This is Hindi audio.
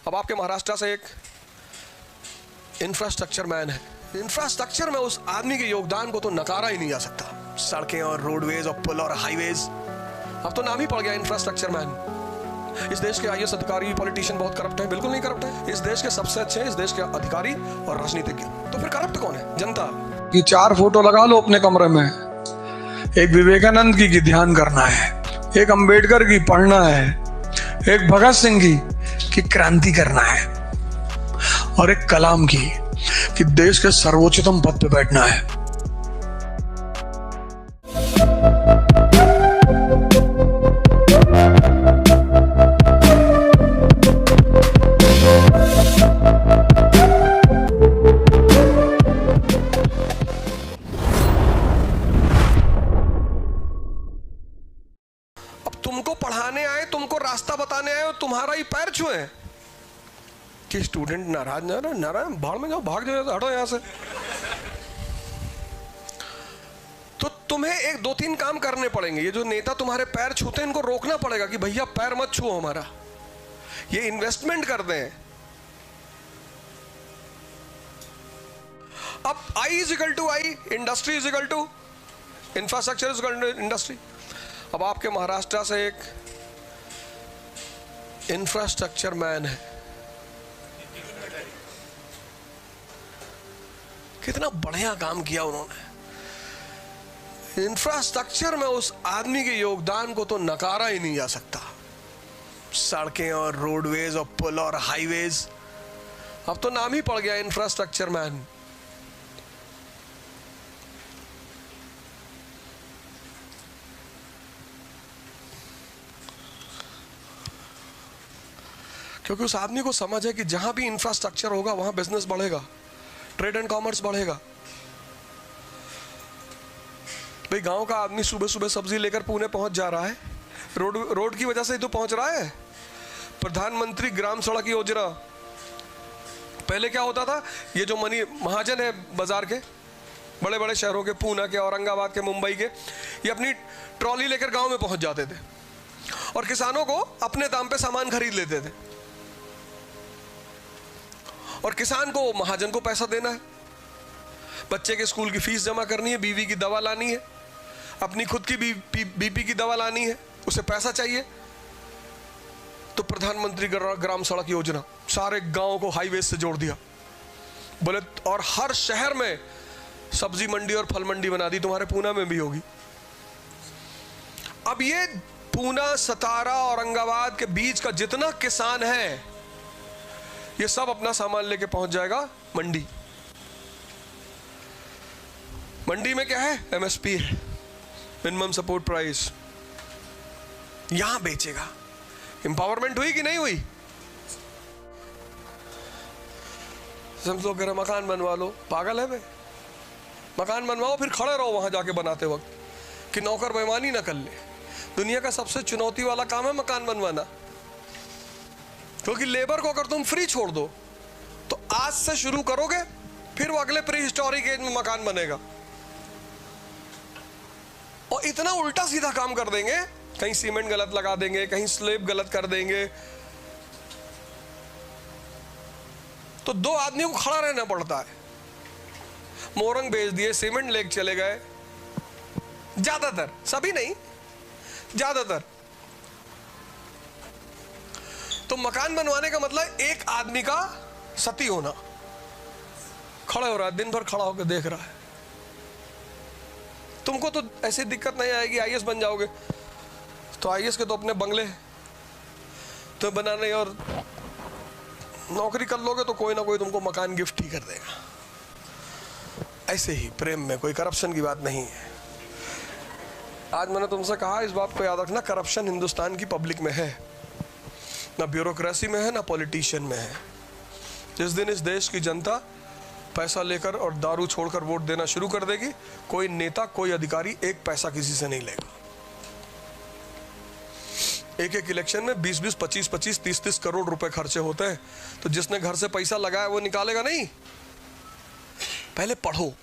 अब आपके महाराष्ट्र से एक इंफ्रास्ट्रक्चर मैन है। इंफ्रास्ट्रक्चर में उस आदमी के योगदान को तो नकारा ही नहीं जा सकता। सड़कें और रोडवेज और पुल और हाईवेज, अब तो नाम ही पड़ गया इंफ्रास्ट्रक्चर मैन। इस देश के आईएएस अधिकारी पॉलिटिशियन बहुत करप्ट है? बिल्कुल नहीं करप्ट है। इस देश के सबसे अच्छे इस देश के अधिकारी और राजनीतिज्ञ। तो फिर करप्ट कौन है? जनता। कि 4 फोटो लगा लो अपने कमरे में। एक विवेकानंद की ध्यान करना है, एक अंबेडकर की पढ़ना है, एक भगत सिंह की क्रांति करना है, और एक कलाम की कि देश के सर्वोच्चतम पद पे बैठना है। तुमको पढ़ाने आए, तुमको रास्ता बताने आए, तुम्हारा ही पैर छुए कि स्टूडेंट नाराज भाड़ में जाओ, भाग जाओ, हटो यहां से। तो तुम्हें एक 2-3 काम करने पड़ेंगे। ये जो नेता तुम्हारे पैर छूते हैं, इनको रोकना पड़ेगा कि भैया पैर मत छुओ हमारा, ये इन्वेस्टमेंट कर दें। अब I is equal to I, industry is equal to infrastructure is equal to industry. अब आपके महाराष्ट्र से एक इंफ्रास्ट्रक्चर मैन है। कितना बढ़िया काम किया उन्होंने। इंफ्रास्ट्रक्चर में उस आदमी के योगदान को तो नकारा ही नहीं जा सकता। सड़कें और रोडवेज और पुल और हाईवेज, अब तो नाम ही पड़ गया इंफ्रास्ट्रक्चर मैन। क्योंकि उस आदमी को समझ है कि जहां भी इंफ्रास्ट्रक्चर होगा वहां बिजनेस बढ़ेगा, ट्रेड एंड कॉमर्स बढ़ेगा। भाई गांव का आदमी सुबह सुबह सब्जी लेकर पुणे पहुंच जा रहा है, रोड की वजह से ही तो पहुंच रहा है। प्रधानमंत्री ग्राम सड़क योजना, पहले क्या होता था, ये जो महाजन है बाजार के, बड़े बड़े शहरों के, पूना के, औरंगाबाद के, मुंबई के, ये अपनी ट्रॉली लेकर गांव में पहुंच जाते थे और किसानों को अपने दाम पे सामान खरीद लेते थे। और किसान को महाजन को पैसा देना है, बच्चे के स्कूल की फीस जमा करनी है, बीवी की दवा लानी है, अपनी खुद की बीपी की दवा लानी है, उसे पैसा चाहिए। तो प्रधानमंत्री ग्राम सड़क योजना सारे गांव को हाईवे से जोड़ दिया बोले, और हर शहर में सब्जी मंडी और फल मंडी बना दी। तुम्हारे पूना में भी होगी। अब ये पूना, सतारा, औरंगाबाद के बीच का जितना किसान है, ये सब अपना सामान लेके पहुंच जाएगा मंडी। मंडी में क्या है? एमएसपी है, मिनिमम सपोर्ट प्राइस। यहां बेचेगा। एम्पावरमेंट हुई कि नहीं हुई? सब लोग कह रहे मकान बनवा लो। पागल है बे? मकान बनवाओ फिर खड़े रहो वहां जाके बनाते वक्त कि नौकर बेईमानी ना कर ले। दुनिया का सबसे चुनौती वाला काम है मकान बनवाना, क्योंकि लेबर को अगर तुम फ्री छोड़ दो तो आज से शुरू करोगे, फिर वो अगले प्री हिस्टोरिक एज में मकान बनेगा। और इतना उल्टा सीधा काम कर देंगे, कहीं सीमेंट गलत लगा देंगे, कहीं स्लेब गलत कर देंगे, तो 2 आदमियों को खड़ा रहना पड़ता है। मोरंग बेच दिए, सीमेंट लेके चले गए, ज्यादातर, सभी नहीं, ज्यादातर। तो मकान बनवाने का मतलब एक आदमी का सती होना। खड़ा हो रहा है, दिन भर खड़ा होकर देख रहा है। तुमको तो ऐसी दिक्कत नहीं आएगी, आईएएस बन जाओगे तो आईएएस के तो अपने बंगले तो बनाने, और नौकरी कर लोगे तो कोई ना कोई तुमको मकान गिफ्ट ही कर देगा। ऐसे ही प्रेम में कोई करप्शन की बात नहीं है। आज मैंने तुमसे कहा, इस बात को याद रखना, करप्शन हिंदुस्तान की पब्लिक में है, ना ब्यूरोक्रेसी में है, ना पॉलिटिशियन में है। जिस दिन इस देश की जनता पैसा लेकर और दारू छोड़कर वोट देना शुरू कर देगी, कोई नेता, कोई अधिकारी एक पैसा किसी से नहीं लेगा। एक इलेक्शन में 20-20, 25-25, 30-30 करोड़ रुपए खर्चे होते हैं। तो जिसने घर से पैसा लगाया वो निकालेगा नहीं। पहले पढ़ो।